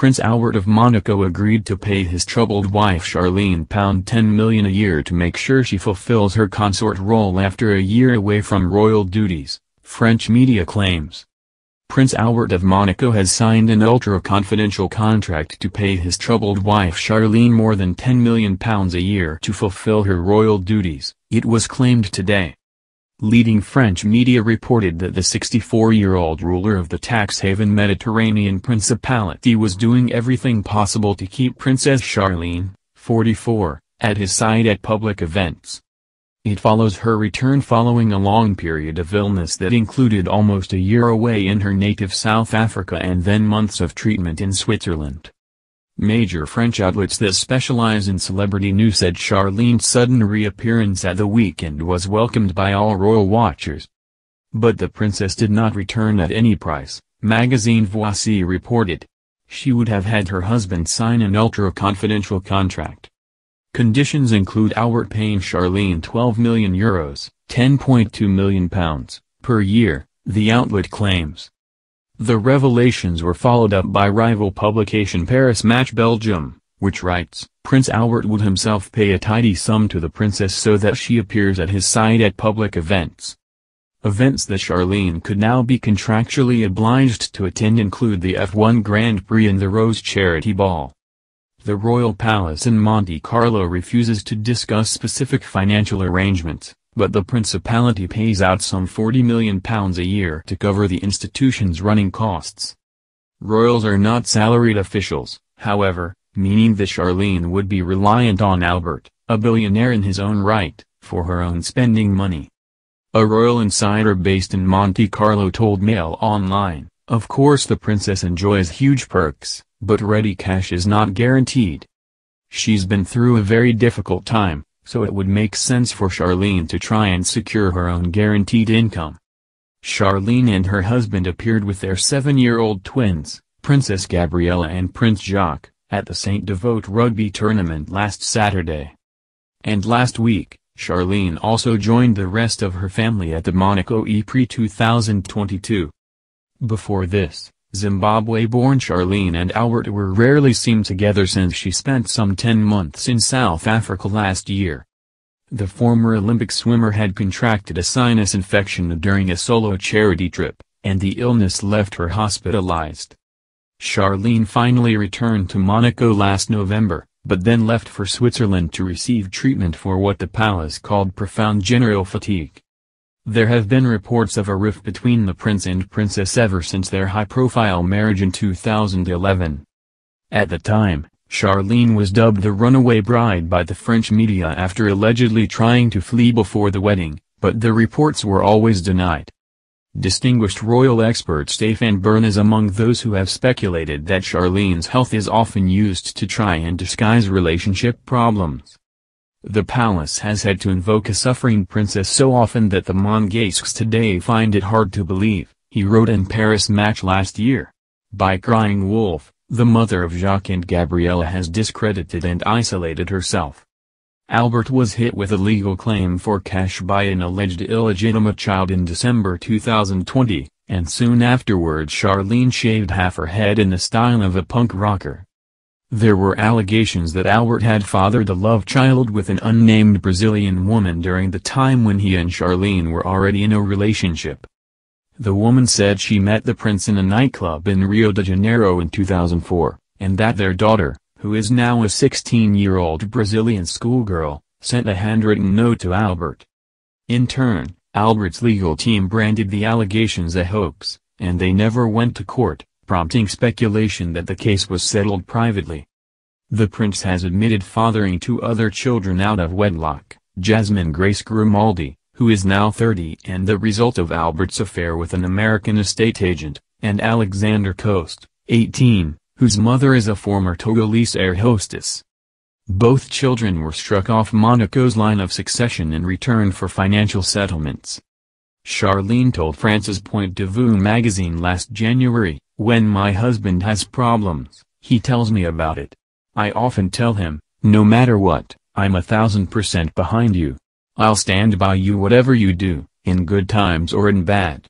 Prince Albert of Monaco agreed to pay his troubled wife Charlene £10 million a year to make sure she fulfills her consort role after a year away from royal duties, French media claims. Prince Albert of Monaco has signed an ultra-confidential contract to pay his troubled wife Charlene more than £10 million a year to fulfill her royal duties, it was claimed today. Leading French media reported that the 64-year-old ruler of the tax-haven Mediterranean Principality was doing everything possible to keep Princess Charlene, 44, at his side at public events. It follows her return following a long period of illness that included almost a year away in her native South Africa and then months of treatment in Switzerland. Major French outlets that specialize in celebrity news said Charlene's sudden reappearance at the weekend was welcomed by all royal watchers. But the princess did not return at any price, magazine Voici reported. She would have had her husband sign an ultra-confidential contract. Conditions include Albert paying Charlene €12 million, £10.2 million, per year, the outlet claims. The revelations were followed up by rival publication Paris Match Belgium, which writes, Prince Albert would himself pay a tidy sum to the princess so that she appears at his side at public events. Events that Charlene could now be contractually obliged to attend include the F1 Grand Prix and the Rose Charity Ball. The Royal Palace in Monte Carlo refuses to discuss specific financial arrangements, but the Principality pays out some £40 million a year to cover the institution's running costs. Royals are not salaried officials, however, meaning that Charlene would be reliant on Albert, a billionaire in his own right, for her own spending money. A royal insider based in Monte Carlo told Mail Online, of course the princess enjoys huge perks, but ready cash is not guaranteed. She's been through a very difficult time, so it would make sense for Charlene to try and secure her own guaranteed income. Charlene and her husband appeared with their 7-year-old twins, Princess Gabriella and Prince Jacques, at the St. Devote rugby tournament last Saturday. And last week, Charlene also joined the rest of her family at the Monaco Prix 2022. Before this, Zimbabwe-born Charlene and Albert were rarely seen together since she spent some 10 months in South Africa last year. The former Olympic swimmer had contracted a sinus infection during a solo charity trip, and the illness left her hospitalized. Charlene finally returned to Monaco last November, but then left for Switzerland to receive treatment for what the palace called profound general fatigue. There have been reports of a rift between the prince and princess ever since their high-profile marriage in 2011. At the time, Charlene was dubbed the runaway bride by the French media after allegedly trying to flee before the wedding, but the reports were always denied. Distinguished royal expert Stéphane Bern is among those who have speculated that Charlene's health is often used to try and disguise relationship problems. The palace has had to invoke a suffering princess so often that the Monégasques today find it hard to believe, he wrote in Paris Match last year. By crying wolf, the mother of Jacques and Gabriella has discredited and isolated herself. Albert was hit with a legal claim for cash by an alleged illegitimate child in December 2020, and soon afterwards Charlene shaved half her head in the style of a punk rocker. There were allegations that Albert had fathered a love child with an unnamed Brazilian woman during the time when he and Charlene were already in a relationship. The woman said she met the prince in a nightclub in Rio de Janeiro in 2004, and that their daughter, who is now a 16-year-old Brazilian schoolgirl, sent a handwritten note to Albert. In turn, Albert's legal team branded the allegations a hoax, and they never went to court, prompting speculation that the case was settled privately. The prince has admitted fathering 2 other children out of wedlock, Jasmine Grace Grimaldi, who is now 30 and the result of Albert's affair with an American estate agent, and Alexander Coast, 18, whose mother is a former Togolese air hostess. Both children were struck off Monaco's line of succession in return for financial settlements. Charlene told France's Point de Vue magazine last January, "When my husband has problems, he tells me about it. I often tell him, no matter what, I'm 1000% behind you. I'll stand by you whatever you do, in good times or in bad."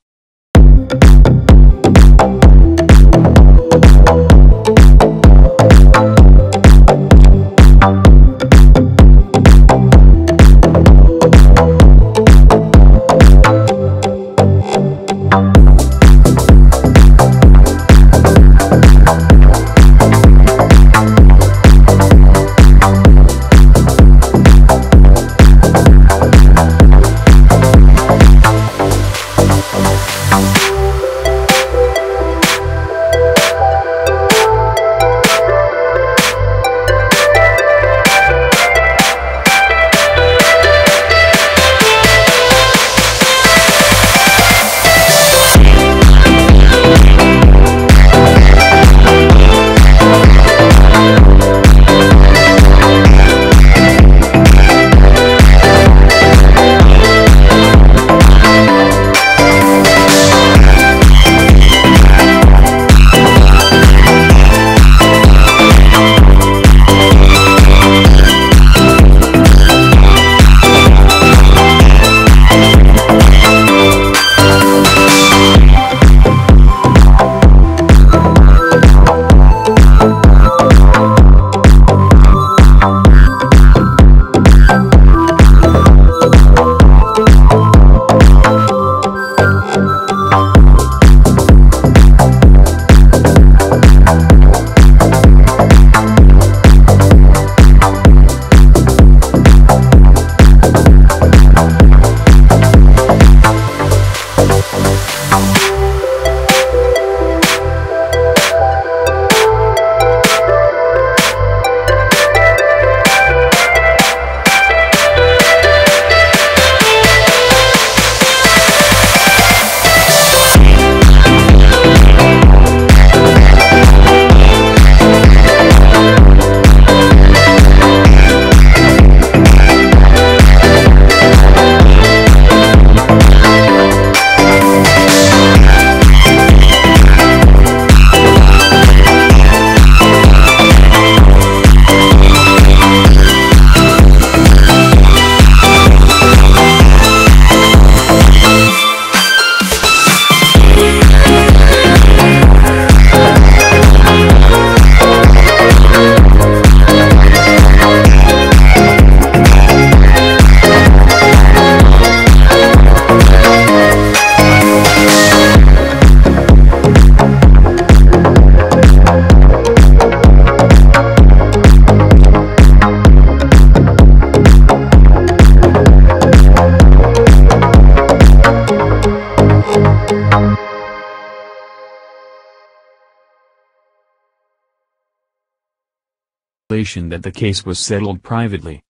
that the case was settled privately.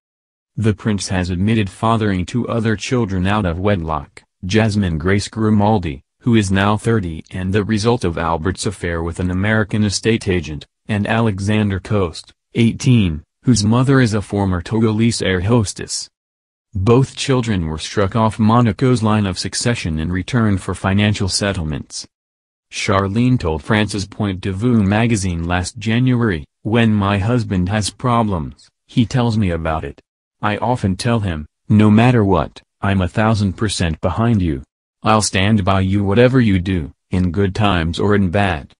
The prince has admitted fathering 2 other children out of wedlock, Jasmine Grace Grimaldi, who is now 30 and the result of Albert's affair with an American estate agent, and Alexander Coast, 18, whose mother is a former Togolese air hostess. Both children were struck off Monaco's line of succession in return for financial settlements. Charlene told France's Point de Vue magazine last January, "When my husband has problems, he tells me about it. I often tell him, no matter what, I'm 1000% behind you. I'll stand by you whatever you do, in good times or in bad."